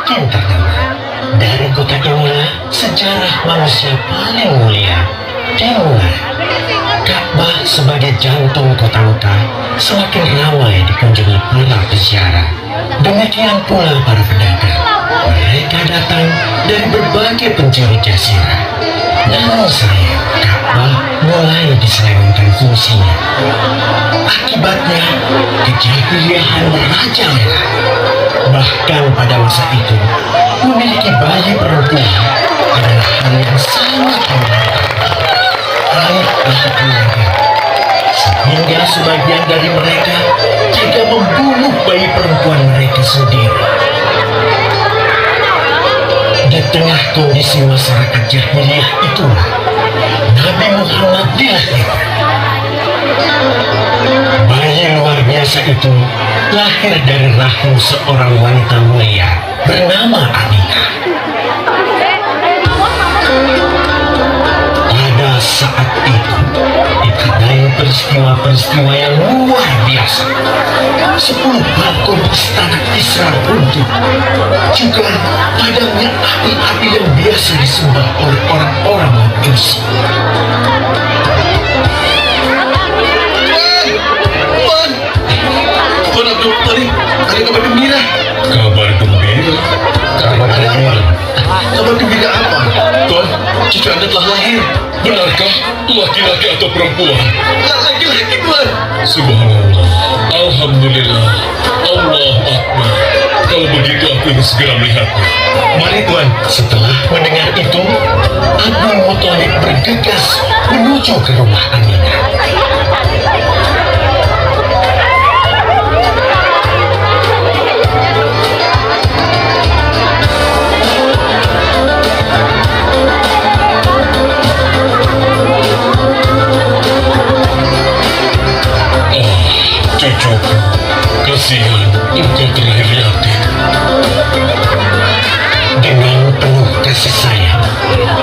semakin ternama. Dari kota inilah sejarah manusia paling mulia dimulai. Ka'bah sebagai jantung kota Mekah semakin ramai dikunjungi para peziarah. Demikian pula para pedagang. Mereka datang dari berbagai penjuru jazirah. Namun sayang, Ka'bah mulai diselewengkan fungsinya. Akibatnya, kejahiliahan merajalela. Bahkan pada masa itu, memiliki bayi perempuan adalah hal yang sangat mengharapkan. Aib keluarga. Sehingga sebagian dari mereka tega membunuh bayi perempuan mereka sendiri. Di tengah kondisi masyarakat jahiliyah itulah Nabi Muhammad dilahirkan. Bayi luar biasa itu lahir dari rahim seorang wanita mulia bernama Aminah. Pada saat itu ditandai peristiwa-peristiwa yang luar biasa. 10 balkon istana Israel runtuh. Juga padamnya api-api yang biasa disembah oleh orang-orang Majusi. Tuan Abdul Muthalib, ada kabar gembira. Kabar gembira? Kabar gembira apa? Tuan, cucu Anda telah lahir. Benarkah? Laki-laki atau perempuan? Laki-laki, Tuan. Subhanallah. Alhamdulillah. Allah Akbar. Kalau begitu aku ingin segera melihatnya. Mari Tuan. Setelah mendengar itu, Abdul Muthalib bergegas menuju ke rumah Aminah. Cucuku, kasihan engkau terlahir yatim. Dengan penuh kasih sayang,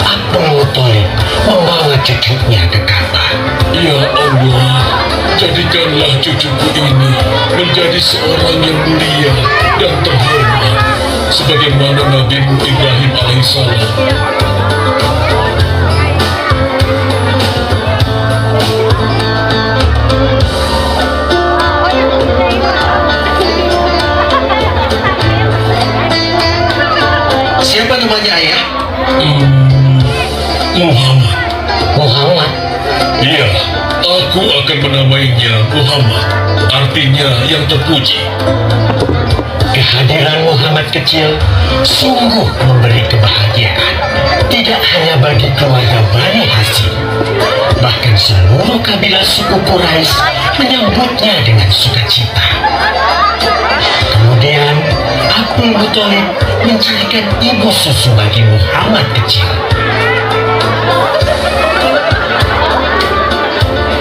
Abdul Muthalib membawa cucunya ke Ka'bah. Ya Allah, jadikanlah cucuku ini menjadi seorang yang mulia dan terhormat, sebagaimana Nabi Ibrahim alaihissalam. Siapa namanya ayah? Muhammad. Muhammad? Iya, aku akan menamainya Muhammad. Artinya yang terpuji. Kehadiran Muhammad kecil sungguh memberi kebahagiaan. Tidak hanya bagi keluarga Bani Hashim, bahkan seluruh kabilah suku Quraisy menyambutnya dengan sukacita. Kemudian Abdul Muthalib mencarikan ibu susu bagi Muhammad kecil.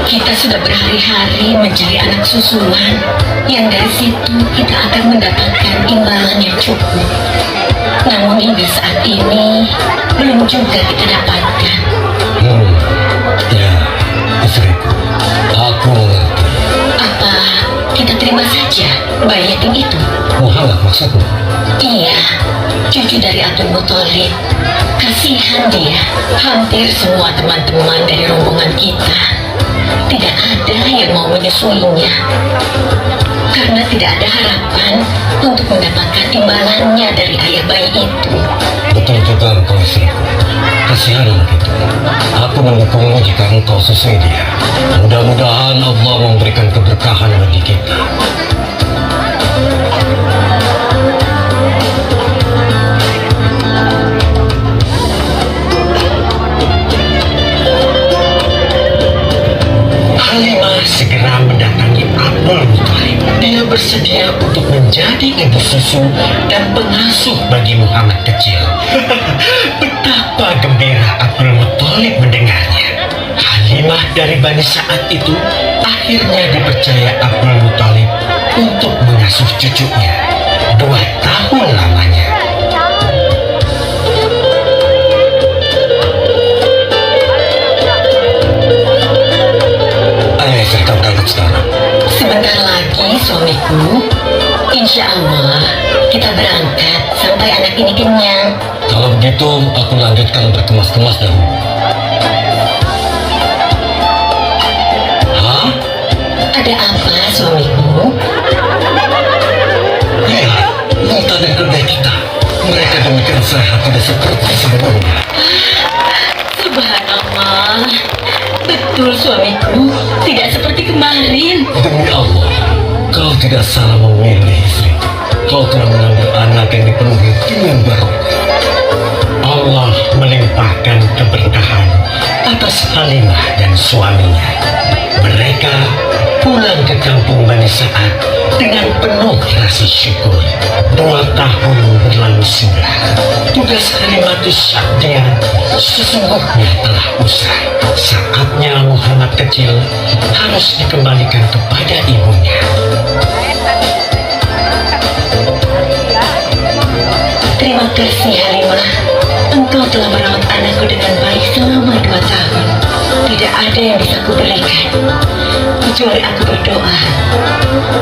Kita sudah berhari-hari mencari anak susuan, yang dari situ kita akan mendapatkan imbalan yang cukup. Namun hingga saat ini belum juga kita dapatkan. Ya, istriku, aku mengerti. Apa kita terima saja bayi yatim itu? Muhammad maksudmu? Iya, cucu dari Abdul Muthalib. Kasihan dia. Hampir semua teman-teman dari rombongan kita tidak ada yang mau menyusuinya, karena tidak ada harapan untuk mendapatkan imbalannya dari ayah bayi itu. Betul juga engkau istriku. Kasihanlah itu. Aku mendukungmu jika engkau susui dia. Mudah-mudahan Allah memberikan keberkahan bagi kita. Halimah segera mendatangi Abdul Muthalib. Dia bersedia untuk menjadi ibu susu dan pengasuh bagi Muhammad kecil. Betapa gembira Abdul Muthalib mendengarnya. Halimah dari Bani Sa'ad itu akhirnya dipercaya Abdul Muthalib untuk mengasuh cucunya 2 tahun lamanya. Kita berangkat sekarang. Sebentar lagi suamiku, insya Allah kita berangkat sampai anak ini kenyang. Kalau begitu, aku lanjutkan berkemas-kemas dahulu. Hah? Ada apa, suamiku? Lihat, Mita dan kedai kita. Mereka demikian sehat, tidak seperti sebelumnya. Subhanallah. Betul, suamiku. Tidak seperti kemarin. Demi Allah, kau tidak salah memilih istri. Kau telah mengambil anak yang dipenuhi dengan barokah. Allah melimpahkan keberkahan atas Halimah dan suaminya. Mereka pulang ke kampung Bani Sa'ad dengan penuh rasa syukur. 2 tahun berlalu sudah. Tugas Halimatus Sya'diyah sesungguhnya telah usai. Saatnya Muhammad kecil harus dikembalikan kepada ibunya. Terima kasih, Halimah. Engkau telah merawat anakku dengan baik selama 2 tahun. Tidak ada yang bisa kuberikan kecuali aku berdoa.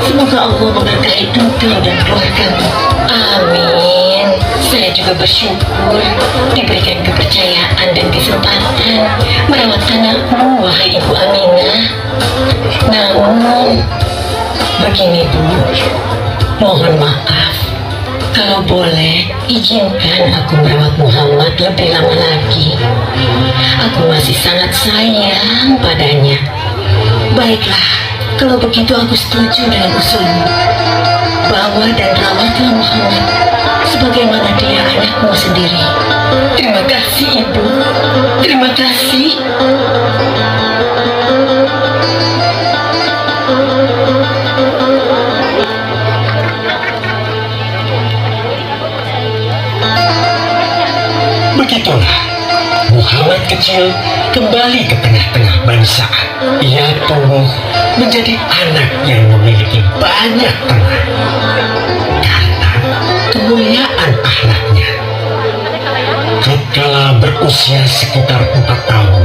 Semoga Allah memberkahi engkau dan keluargamu. Amin. Saya juga bersyukur diberikan kepercayaan dan kesempatan merawat anakmu, wahai Ibu Aminah. Namun, begini Bu, mohon maaf. Kalau boleh, izinkan aku merawat Muhammad lebih lama lagi. Aku masih sangat sayang padanya. Baiklah, kalau begitu aku setuju dengan usulmu. Bawa dan rawatlah Muhammad sebagaimana dia anakmu sendiri. Terima kasih, Ibu. Terima kasih. Begitulah, Muhammad kecil kembali ke tengah-tengah Bani Sa'ad. Ia tumbuh menjadi anak yang memiliki banyak teman. Karena kemuliaan akhlaknya. Tatkala berusia sekitar 4 tahun,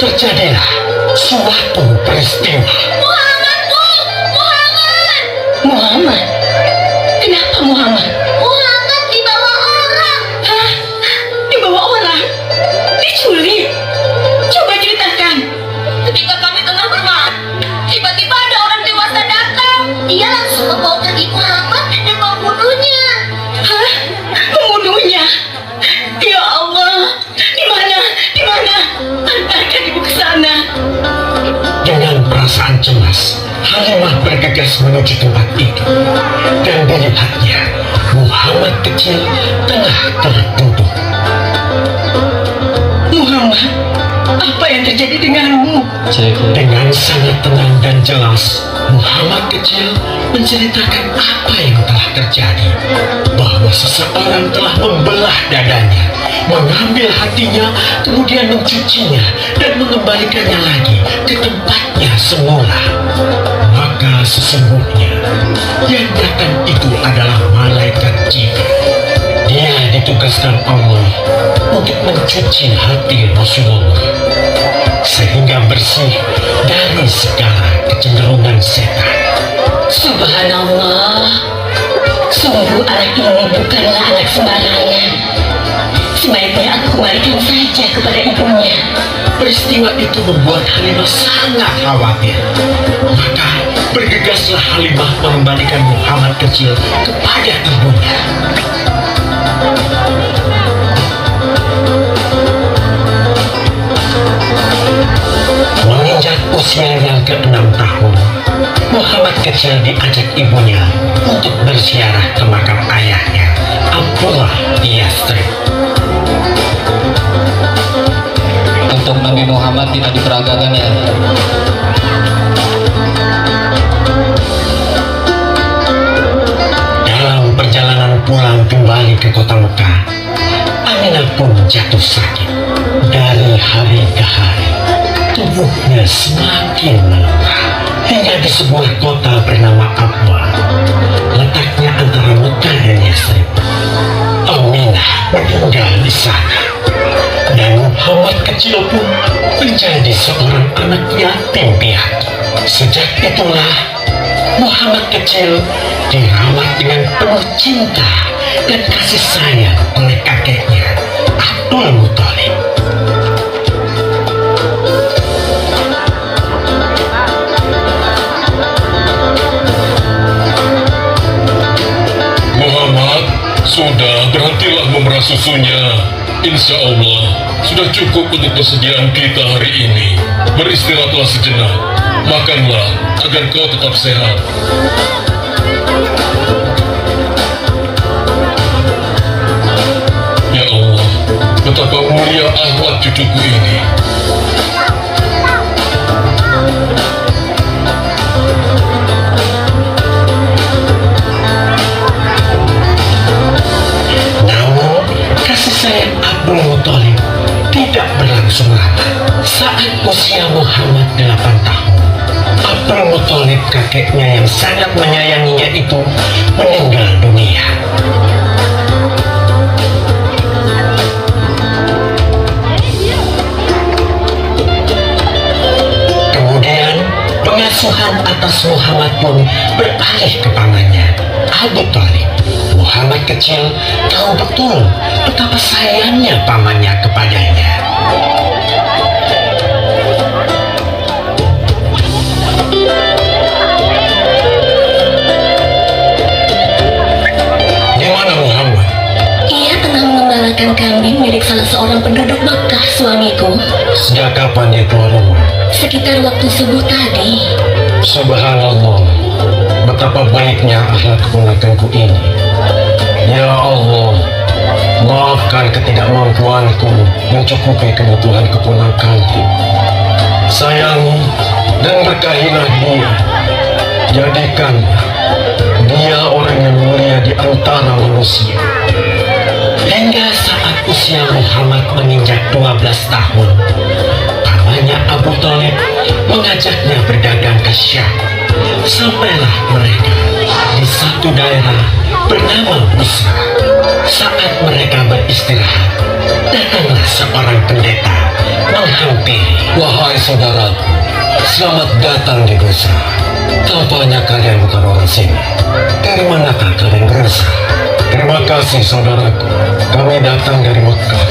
terjadilah suatu peristiwa. Muhammad, Bu! Muhammad! Muhammad? Kenapa Muhammad? Muhammad dibawa orang. Hah? Dibawa orang? Diculik? Coba ceritakan. Ketika kami tengah bermain, tiba-tiba ada orang dewasa datang. Dia langsung membawa pergi Muhammad dan membunuhnya. Hah? Membunuhnya? Ya Allah, di mana? Di mana? Antarkan ibu ke sana. Dengan perasaan cemas, Halimah bergegas menuju tempat itu. Dan dilihatnya, Muhammad kecil tengah tertutup. Muhammad, apa yang terjadi denganmu? Dengan sangat tenang dan jelas, Muhammad kecil menceritakan apa yang telah terjadi. Bahwa seseorang telah membelah dadanya, mengambil hatinya, kemudian mencucinya dan mengembalikannya lagi ke tempatnya semula. Maka sesungguhnya yang datang itu adalah malaikat Jibril. Dia ditugaskan Allah untuk mencuci hati Rasulullah sehingga bersih dari segala kecenderungan setan. Subhanallah, sungguh anak ini bukanlah anak sembarangan. Sebaiknya aku kembalikan saja kepada ibunya. Peristiwa itu membuat Halimah sangat khawatir. Maka bergegaslah Halimah mengembalikan Muhammad kecil kepada ibunya. Menginjak usia yang ke-6 tahun, Muhammad kecil diajak ibunya untuk berziarah ke makam ayahnya, Abdullah di Yastrib. Untuk Nabi Muhammad tidak diperagakan ya. Dalam perjalanan pulang kembali ke kota Mekah, Aminah pun jatuh sakit. Dari hari ke hari, tubuhnya semakin melemah hingga di sebuah kota bernama Abwa, letaknya antara Mekah dan Yastrib. Aminah meninggal di sana. Dan Muhammad kecil pun menjadi seorang anak yatim piatu. Sejak itulah Muhammad kecil dirawat dengan penuh cinta dan kasih sayang oleh kakeknya, Abdul Muthalib. Muhammad, sudah berhentilah memerah susunya. Insya Allah, sudah cukup untuk persediaan kita hari ini. Beristirahatlah sejenak. Makanlah agar kau tetap sehat. Ya Allah, betapa mulia akhlak cucuku ini. Namun, kasih sayang Abdul Muthalib tidak berlangsung lama. Saat usia Muhammad 8 tahun, Abdul Muthalib, kakeknya yang sangat menyayanginya itu, meninggal dunia. Kemudian, pengasuhan atas Muhammad pun beralih ke pamannya, Abu Thalib. Muhammad kecil tahu betul betapa sayangnya pamannya kepadanya. Di mana Muhammad? Ia tengah mengembalakan kambing milik salah seorang penduduk Mekah, suamiku. Sejak kapan dia keluar rumah? Sekitar waktu subuh tadi. Subhanallah, betapa baiknya akhlak keponakanku ini. Ya Allah, maafkan ketidakmampuanku mencukupi kebutuhan keponakanku. Sayangi dan berkahilah dia. Jadikan dia orang yang mulia di antara manusia. Hingga saat usia Muhammad menginjak 12 tahun, pamannya Abu Thalib mengajaknya berdagang ke Syam. Sampailah mereka di satu daerah bernama Busra. Saat mereka beristirahat, datanglah seorang pendeta menghampiri. Wahai saudaraku, selamat datang di Busra. Tampaknya kalian bukan orang sini. Dari manakah kalian berasal? Terima kasih saudaraku, kami datang dari Mekah.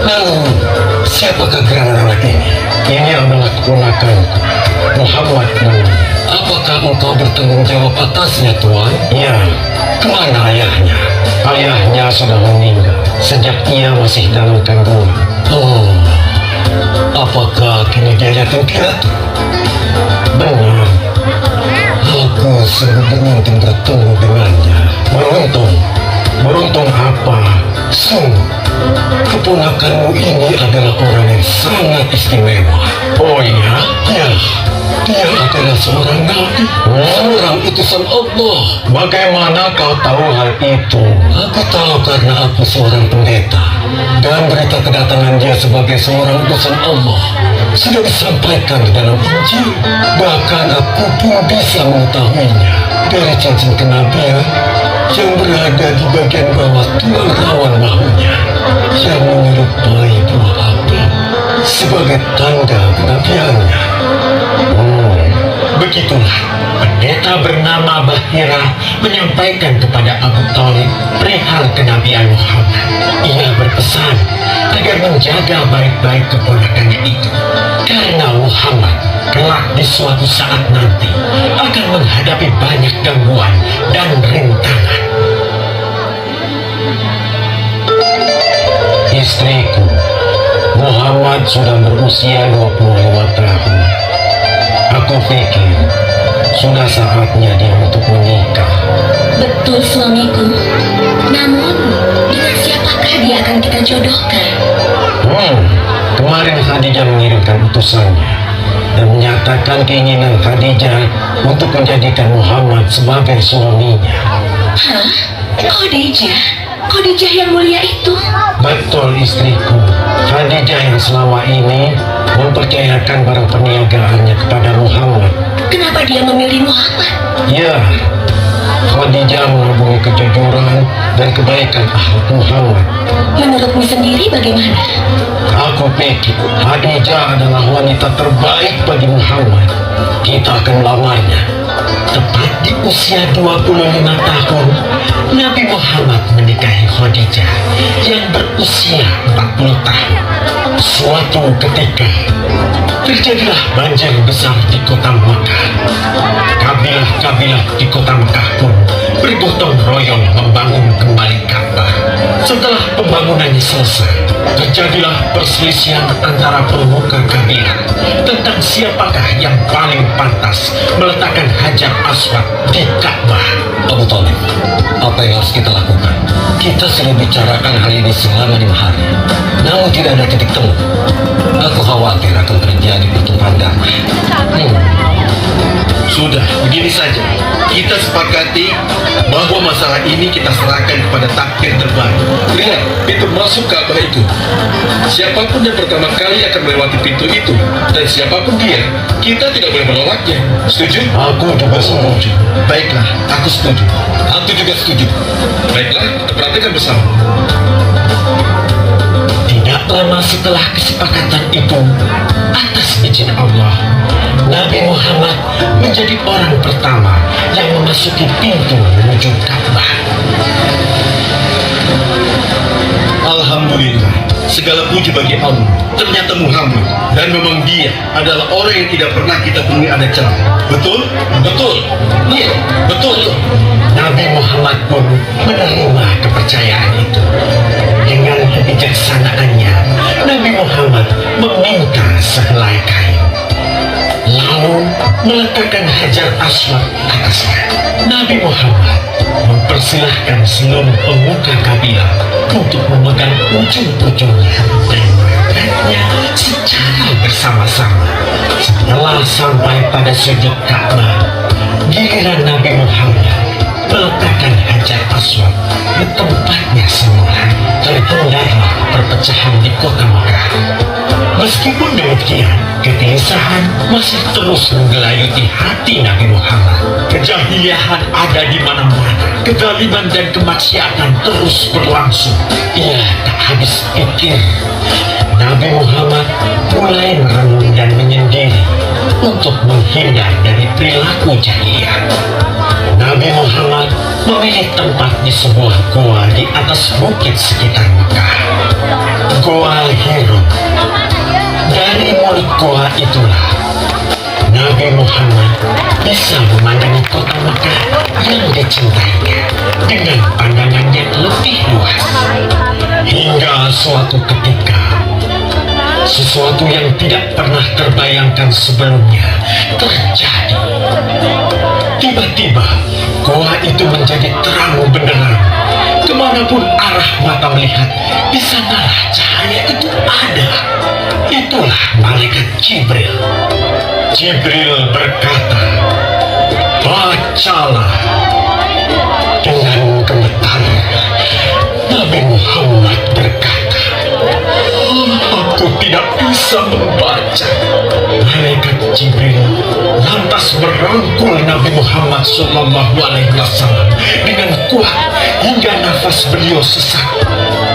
Lalu, siapakah gerangan anak ini? Ini adalah keponakanku, Muhammad namanya. Apakah engkau bertanggung jawab atasnya, Tuan? Ya. Kemana ayahnya? Ayahnya sudah meninggal sejak ia masih dalam kandungan. Oh, apakah kini dia yatim piatu? Benar. Aku sungguh ingin bertemu dengannya. Beruntung apa? Sungguh, keponakanmu ini adalah orang yang sangat istimewa. Oh iya? Ya, dia adalah seorang nabi, seorang utusan Allah. Bagaimana kau tahu hal itu? Aku tahu karena aku seorang pendeta, dan berita kedatangan dia sebagai seorang utusan Allah sudah disampaikan di dalam Injil. Bahkan aku pun bisa mengetahuinya dari cincin kenabian yang berada di bagian bawah tulang rawan bahunya yang menyerupai buah api sebagai tanda kenabiannya. Begitulah pendeta bernama Bahira menyampaikan kepada Abu Thalib perihal kenabian Muhammad. Ia berpesan agar menjaga baik-baik keponakannya itu, karena Muhammad kelak di suatu saat nanti akan menghadapi banyak gangguan dan rintangan. Istriku, Muhammad sudah berusia 25 tahun. Aku pikir sudah saatnya dia untuk menikah. Betul, suamiku. Namun, dengan siapakah dia akan kita jodohkan? Kemarin Khadijah mengirimkan utusannya dan menyatakan keinginan Khadijah untuk menjadikan Muhammad sebagai suaminya. Hah? Khadijah? Khadijah yang mulia itu? Betul, istriku. Khadijah yang selama ini mempercayakan barang perniagaannya kepada Muhammad. Kenapa dia memilih Muhammad? Ya, Khadijah menghubungi kejujuran dan kebaikan Ahmad Muhammad. Menurutmu sendiri bagaimana? Aku pikir Khadijah adalah wanita terbaik bagi Muhammad. Kita akan melamarnya. Tepat di usia 25 tahun, Nabi Muhammad menikahi Khadijah yang berusia 40 tahun. Suatu ketika, terjadilah banjir besar di kota Mekah. Kabilah-kabilah di kota Mekah pun bergotong royong membangun kembali Ka'bah. Setelah pembangunannya selesai, terjadilah perselisihan antara pemuka kabilah tentang siapakah yang paling pantas meletakkan Hajar Aswad di Ka'bah. Abu Thalib, apa yang harus kita lakukan? Kita sudah bicarakan hal ini selama 5 hari, namun tidak ada titik temu. Aku khawatir akan terjadi pertumpahan darah. Sudah, begini saja. Kita sepakati bahwa masalah ini kita serahkan kepada takdir terbaik. Lihat, pintu masuk Ka'bah itu. Siapapun yang pertama kali akan melewati pintu itu, dan siapapun dia, kita tidak boleh menolaknya. Setuju? Aku juga setuju. Baiklah, aku setuju. Aku juga setuju. Baiklah, kita perhatikan bersama. Tidak lama setelah kesepakatan itu, atas izin Allah, Nabi Muhammad menjadi orang pertama yang memasuki pintu menuju Ka'bah. Alhamdulillah, segala puji bagi Allah. Ternyata Muhammad, dan memang dia adalah orang yang tidak pernah kita temui ada celah. Betul? Betul. Iya, betul. Nabi Muhammad pun menerima kepercayaan itu. Dengan kebijaksanaannya, Nabi Muhammad meminta sehelai kain, lalu meletakkan Hajar Aswad atasnya. Nabi Muhammad mempersilahkan seluruh pemuka kabilah untuk memegang ujung-ujungnya dan mengangkatnya secara bersama-sama. Setelah sampai pada sudut Ka'bah, giliran Nabi Muhammad meletakkan Hajar Aswad di tempatnya semula. Terhindarlah perpecahan di kota Mekah. Meskipun demikian, kegelisahan masih terus menggelayuti hati Nabi Muhammad. Kejahiliahan ada di mana-mana. Kezaliman dan kemaksiatan terus berlangsung. Ia tak habis pikir. Nabi Muhammad mulai merenung dan menyendiri untuk menghindar dari perilaku jahiliyah. Nabi Muhammad memilih tempat di sebuah goa di atas bukit sekitar Mekah. Goa Hiro. Dari mulut goa itulah Nabi Muhammad bisa memandangi kota Mekah yang dicintainya dengan pandangan yang lebih luas. Hingga suatu ketika, sesuatu yang tidak pernah terbayangkan sebelumnya terjadi. Tiba-tiba, goa itu menjadi terang benderang. Kemanapun arah mata melihat, di sanalah cahaya itu ada. Itulah malaikat Jibril. Jibril berkata, "Bacalah." Dengan gemetar, Nabi Muhammad berkata, "Aku tidak bisa membaca." Malaikat Jibril lantas merangkul Nabi Muhammad SAW dengan kuat hingga nafas beliau sesak.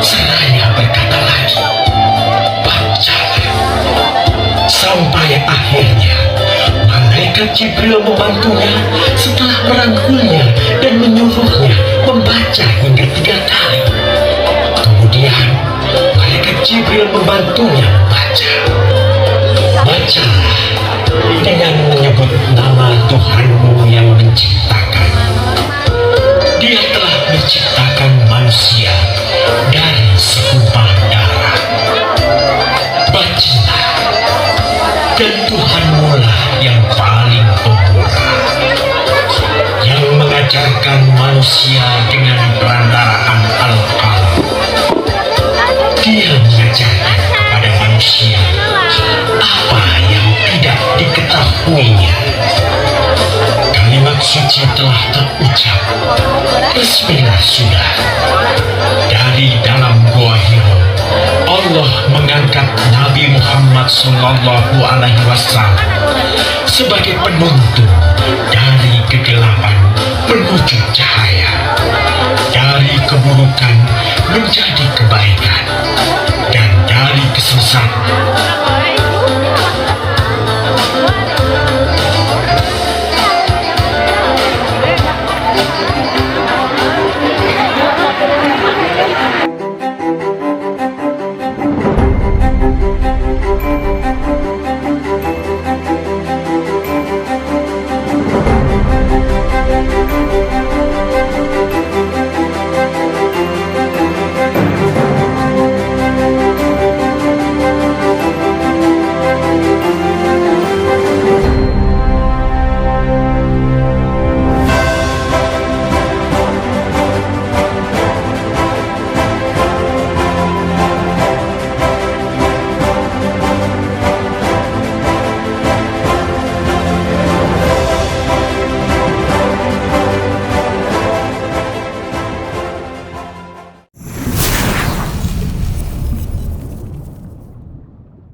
Seraya berkata lagi, "Bacalah." Sampai akhirnya malaikat Jibril membantunya setelah merangkulnya dan menyuruhnya membaca hingga 3 kali. Kemudian malaikat Jibril membantunya membaca. Bacalah dengan menyebut nama Tuhanmu yang menciptakan. Dia telah menciptakan manusia dari segumpal darah. Bacalah, dan Tuhanmu lah yang paling pemurah, yang mengajarkan manusia dengan perantaraan Al-Qalam. Dia mengajarkan kepada manusia apa yang tidak diketahuinya. Kalimat suci telah terucap. Bismillah sudah. Dari dalam Gua Hiro, Allah mengangkat Nabi Muhammad SAW sebagai penuntun dari kegelapan menuju cahaya, dari keburukan menjadi kebaikan, dan dari kesesatan